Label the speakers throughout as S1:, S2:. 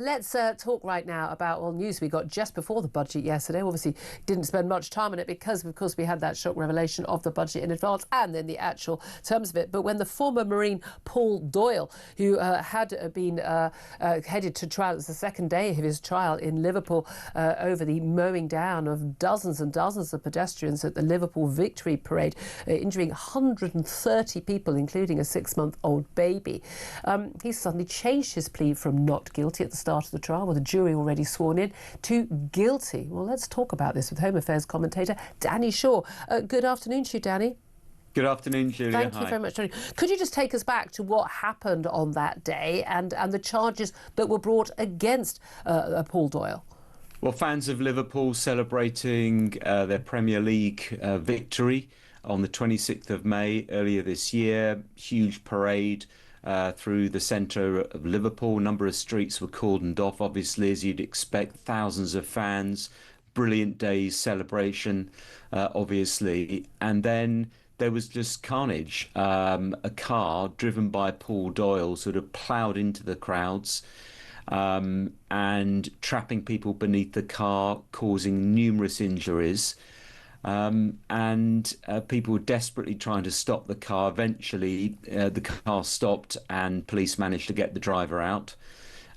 S1: Let's talk right now about news we got just before the budget yesterday. Obviously, didn't spend much time on it because, of course, we had that shock revelation of the budget in advance and then the actual terms of it. But when the former Marine Paul Doyle, who had been headed to trial, it was the second day of his trial in Liverpool over the mowing down of dozens and dozens of pedestrians at the Liverpool Victory Parade, injuring 130 people, including a 6-month-old baby. He suddenly changed his plea from not guilty at the start of the trial, with a jury already sworn in, to guilty. Well, let's talk about this with Home Affairs commentator Danny Shaw. Good afternoon to you, Danny.
S2: Good afternoon, Julia.
S1: Thank you very much, Danny. Could you just take us back to what happened on that day and the charges that were brought against Paul Doyle?
S2: Well, fans of Liverpool celebrating their Premier League victory on the 26th of May earlier this year. Huge parade through the centre of Liverpool. A number of streets were cordoned off, obviously, as you'd expect. Thousands of fans. Brilliant day's celebration, obviously. And then there was just carnage. A car driven by Paul Doyle sort of ploughed into the crowds and trapping people beneath the car, causing numerous injuries. And people were desperately trying to stop the car. Eventually, the car stopped and police managed to get the driver out.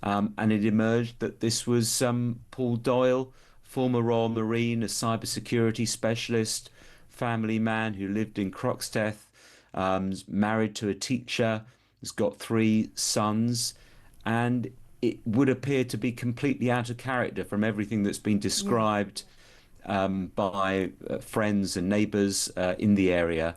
S2: And it emerged that this was Paul Doyle, former Royal Marine, a cybersecurity specialist, family man who lived in Croxteth, married to a teacher, has got 3 sons, and it would appear to be completely out of character from everything that's been described by friends and neighbours in the area.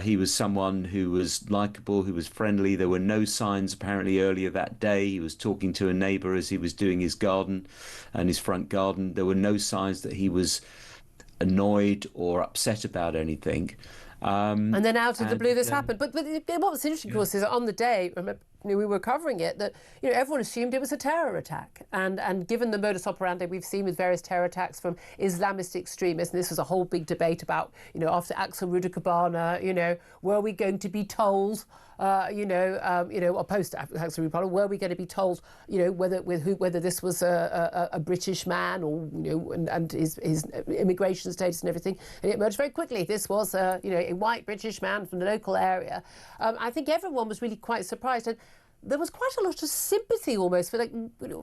S2: He was someone who was likeable, who was friendly. There were no signs apparently earlier that day. He was talking to a neighbour as he was doing his garden and his front garden. There were no signs that he was annoyed or upset about anything.
S1: And then out of the blue this happened. But what's interesting, of course, is that on the day, we were covering it, that everyone assumed it was a terror attack, and given the modus operandi we've seen with various terror attacks from Islamist extremists, and this was a whole big debate about after Axel Rudakabana, were we going to be told or post Axel Rudakabana, were we going to be told whether this was a British man or and his immigration status and everything, and it emerged very quickly this was a white British man from the local area. I think everyone was really quite surprised, and there was quite a lot of sympathy almost for,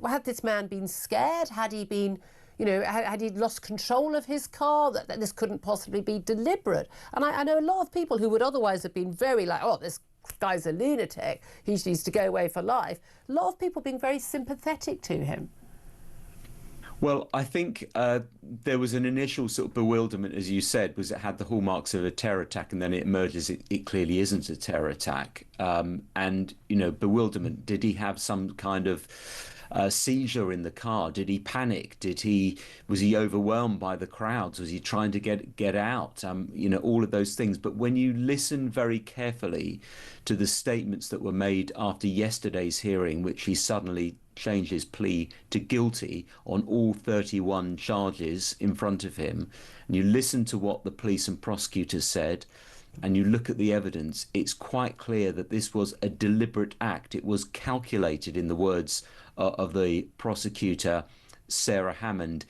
S1: had this man been scared? Had he been, had he lost control of his car? That this couldn't possibly be deliberate. And I know a lot of people who would otherwise have been very oh, this guy's a lunatic, he needs to go away for life. A lot of people being very sympathetic to him.
S2: Well, I think there was an initial sort of bewilderment, as you said, was it had the hallmarks of a terror attack, and then it emerges it clearly isn't a terror attack. And, bewilderment. Did he have some kind of seizure in the car? Did he panic? Was he overwhelmed by the crowds? Was he trying to get out? All of those things. But when you listen very carefully to the statements that were made after yesterday's hearing, which he suddenly changed his plea to guilty on all 31 charges in front of him, and you listen to what the police and prosecutors said, and you look at the evidence, it's quite clear that this was a deliberate act. It was calculated, in the words of the prosecutor, Sarah Hammond.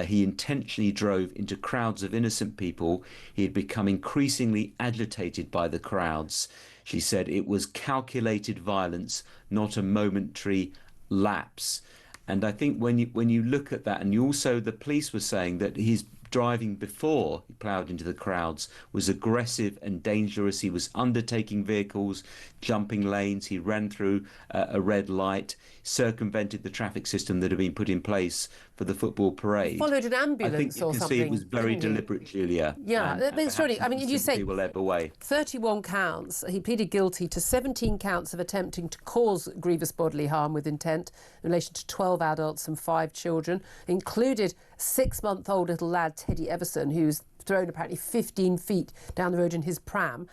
S2: He intentionally drove into crowds of innocent people. He had become increasingly agitated by the crowds. She said it was calculated violence, not a momentary lapse. And I think when you look at that, and the police were saying that his driving before he ploughed into the crowds was aggressive and dangerous. He was undertaking vehicles, jumping lanes. He ran through a red light, circumvented the traffic system that had been put in place for the football parade.
S1: Followed an ambulance
S2: I think you
S1: or
S2: can
S1: something.
S2: See it was very deliberate, Julia.
S1: Yeah, but it's really, you say
S2: will ebb away.
S1: 31 counts. He pleaded guilty to 17 counts of attempting to cause grievous bodily harm with intent in relation to 12 adults and 5 children, included 6-month-old little lad Teddy Everson, who's thrown apparently 15 feet down the road in his pram,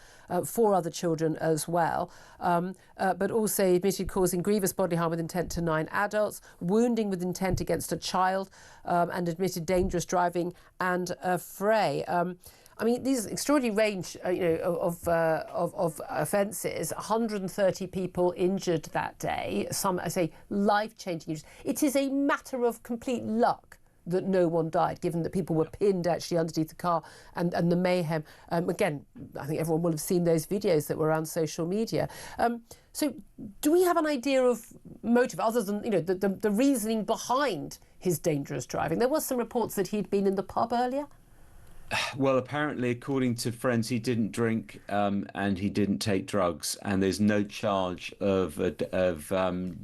S1: 4 other children as well, but also admitted causing grievous bodily harm with intent to 9 adults, wounding with intent against a child, and admitted dangerous driving and affray. I mean, these extraordinary range, of offences. 130 people injured that day. Some, I say, life-changing injuries. It is a matter of complete luck that no one died, given that people were pinned actually underneath the car and the mayhem. Again, I think everyone will have seen those videos that were on social media. So do we have an idea of motive, other than the reasoning behind his dangerous driving? There was some reports that he'd been in the pub earlier.
S2: Well, apparently, according to friends, he didn't drink and he didn't take drugs, and there's no charge of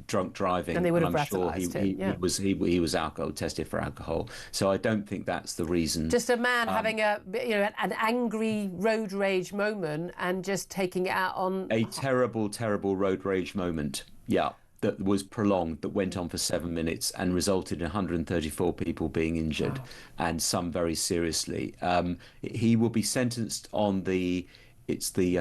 S2: drunk driving.
S1: And they would have
S2: I'm sure he was alcohol tested for alcohol. So I don't think that's the reason.
S1: Just a man having an angry road rage moment and just taking it out on
S2: a terrible, terrible road rage moment. Yeah. That was prolonged, that went on for 7 minutes and resulted in 134 people being injured. Wow. And some very seriously. He will be sentenced on the 14th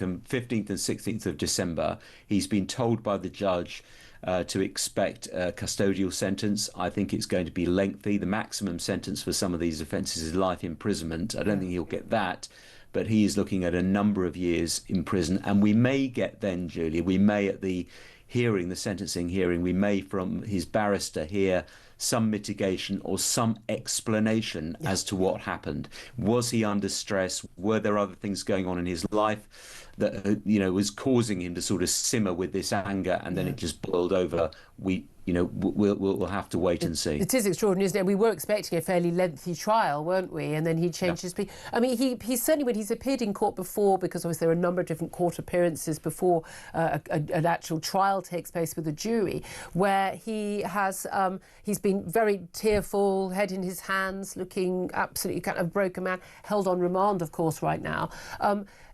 S2: and 15th and 16th of December. He's been told by the judge to expect a custodial sentence. I think it's going to be lengthy. The maximum sentence for some of these offences is life imprisonment. I don't think he'll get that. But he is looking at a number of years in prison. And we may get then, Julia, we may at the hearing, the sentencing hearing, we may from his barrister hear some mitigation or some explanation as to what happened. Was he under stress? Were there other things going on in his life that was causing him to sort of simmer with this anger, and then it just boiled over? We'll have to wait and see.
S1: It is extraordinary, isn't it? We were expecting a fairly lengthy trial, weren't we? And then he changed his plea. I mean, he certainly, when he's appeared in court before, because obviously there are a number of different court appearances before an actual trial takes place with a jury, where he's been very tearful, head in his hands, looking absolutely kind of broken man, held on remand, of course, right now.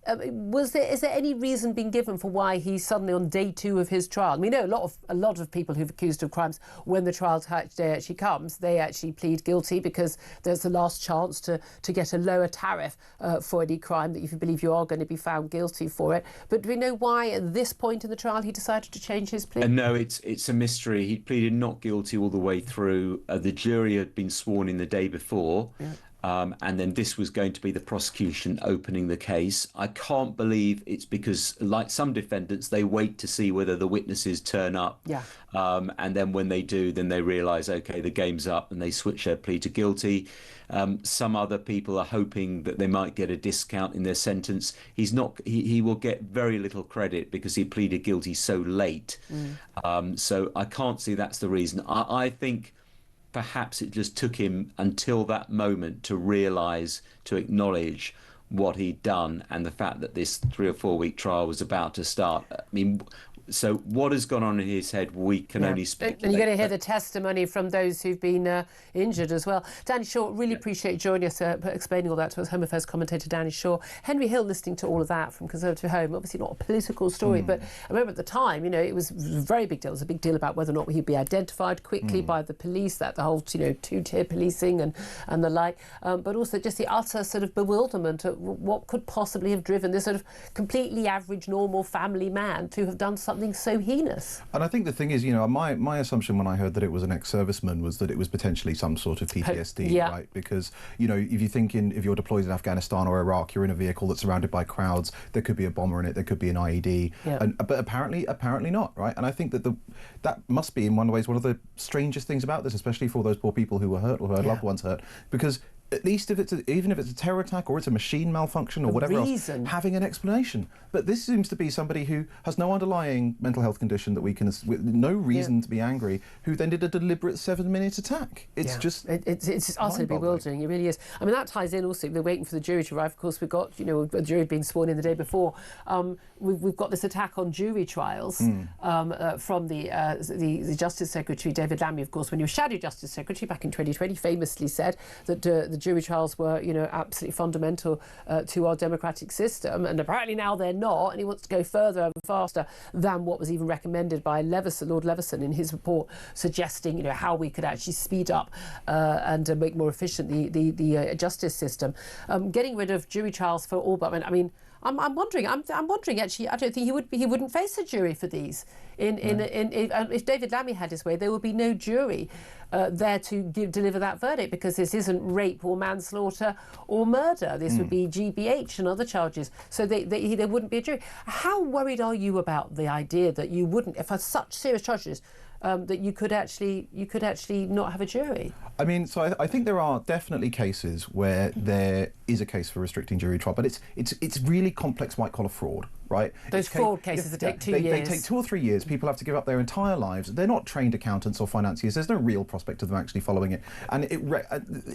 S1: Is there any reason being given for why he's suddenly on day 2 of his trial? We know a lot of people who've accused of crimes, when the trial day actually comes, they actually plead guilty because there's the last chance to get a lower tariff for any crime that if you believe you are going to be found guilty for it. But do we know why at this point in the trial he decided to change his plea?
S2: No, it's a mystery. He pleaded not guilty all the way through. The jury had been sworn in the day before. Yeah. And then this was going to be the prosecution opening the case. I can't believe it's because, like some defendants, they wait to see whether the witnesses turn up. Yeah. And then when they do, then they realise, OK, the game's up, and they switch their plea to guilty. Some other people are hoping that they might get a discount in their sentence. He will get very little credit because he pleaded guilty so late. So I can't see that's the reason. I think perhaps it just took him until that moment to realise, to acknowledge what he'd done and the fact that this 3 or 4 week trial was about to start. I mean, so what has gone on in his head, we can only speculate.
S1: And you're going to hear the testimony from those who've been injured as well. Danny Shaw, really appreciate you joining us, explaining all that to us. Home Affairs commentator Danny Shaw. Henry Hill listening to all of that from Conservative Home. Obviously not a political story, but I remember at the time, it was a very big deal. It was a big deal about whether or not he'd be identified quickly by the police, that the whole, 2-tier policing and the like, but also just the utter sort of bewilderment at what could possibly have driven this sort of completely average, normal family man to have done something so heinous.
S3: And I think the thing is, my assumption when I heard that it was an ex-serviceman was that it was potentially some sort of PTSD, right? Because, if you think if you're deployed in Afghanistan or Iraq, you're in a vehicle that's surrounded by crowds, there could be a bomber in it, there could be an IED, but apparently not, right? And I think that that must be in one way one of the strangest things about this, especially for those poor people who were hurt or who had loved ones hurt, because at least even if it's a terror attack or it's a machine malfunction or whatever else, having an explanation. But this seems to be somebody who has no underlying mental health condition that we can, with no reason to be angry, who then did a deliberate 7-minute attack. It's just
S1: it's utterly bewildering. It really is. I mean, that ties in also. They're waiting for the jury to arrive. Of course, we've got a jury being sworn in the day before. We've got this attack on jury trials from the Justice Secretary David Lammy. Of course, when he was Shadow Justice Secretary back in 2020, famously said that the jury trials were, absolutely fundamental to our democratic system, and apparently now they're not, and he wants to go further and faster than what was even recommended by Lord Leveson in his report, suggesting, how we could actually speed up and make more efficient the justice system. Getting rid of jury trials for all but, I'm wondering actually. I don't think he wouldn't face a jury for these. If David Lammy had his way, there would be no jury there to deliver that verdict, because this isn't rape or manslaughter or murder. This would be GBH and other charges. So there wouldn't be a jury. How worried are you about the idea that you wouldn't, if for such serious charges, that you could actually not have a jury?
S3: I mean, so I think there are definitely cases where there is a case for restricting jury trial, but it's really complex white-collar fraud, right?
S1: Those fraud cases that take 2 years.
S3: They take 2 or 3 years. People have to give up their entire lives. They're not trained accountants or financiers. There's no real prospect of them actually following it. And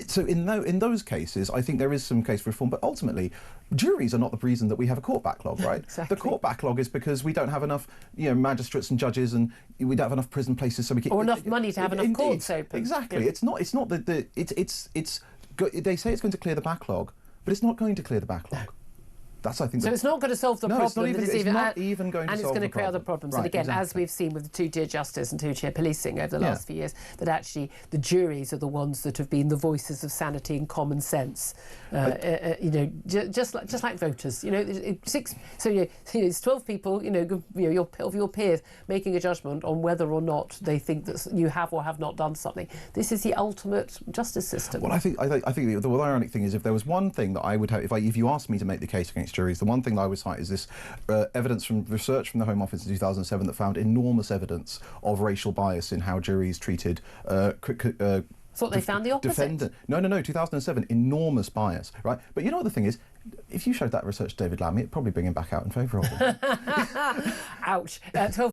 S3: so in those cases, I think there is some case for reform. But ultimately, juries are not the reason that we have a court backlog, right?
S1: Exactly.
S3: The court backlog is because we don't have enough, magistrates and judges, and we don't have enough prison places, so we can,
S1: or enough money to have enough courts open.
S3: Exactly. Yeah. It's not that they say it's going to clear the backlog, but it's not going to clear the backlog. That's, I think.
S1: So it's not going to solve the problem.
S3: It's not even going to solve the problem.
S1: And it's going to create other problems.
S3: Right,
S1: and again,
S3: exactly.
S1: as we've seen with the two-tier justice and two-tier policing over the last few years, that actually the juries are the ones that have been the voices of sanity and common sense. Just like voters. It's 12 people. Your peers making a judgment on whether or not they think that you have or have not done something. This is the ultimate justice system.
S3: Well, I think the ironic thing is, if there was one thing that I would have, if you asked me to make the case against juries, the one thing that I would cite is this evidence from research from the Home Office in 2007 that found enormous evidence of racial bias in how juries treated
S1: I thought they found the opposite.
S3: No, 2007, enormous bias, right? But you know what the thing is? If you showed that research to David Lammy, it'd probably bring him back out in favour of them.
S1: Ouch. 12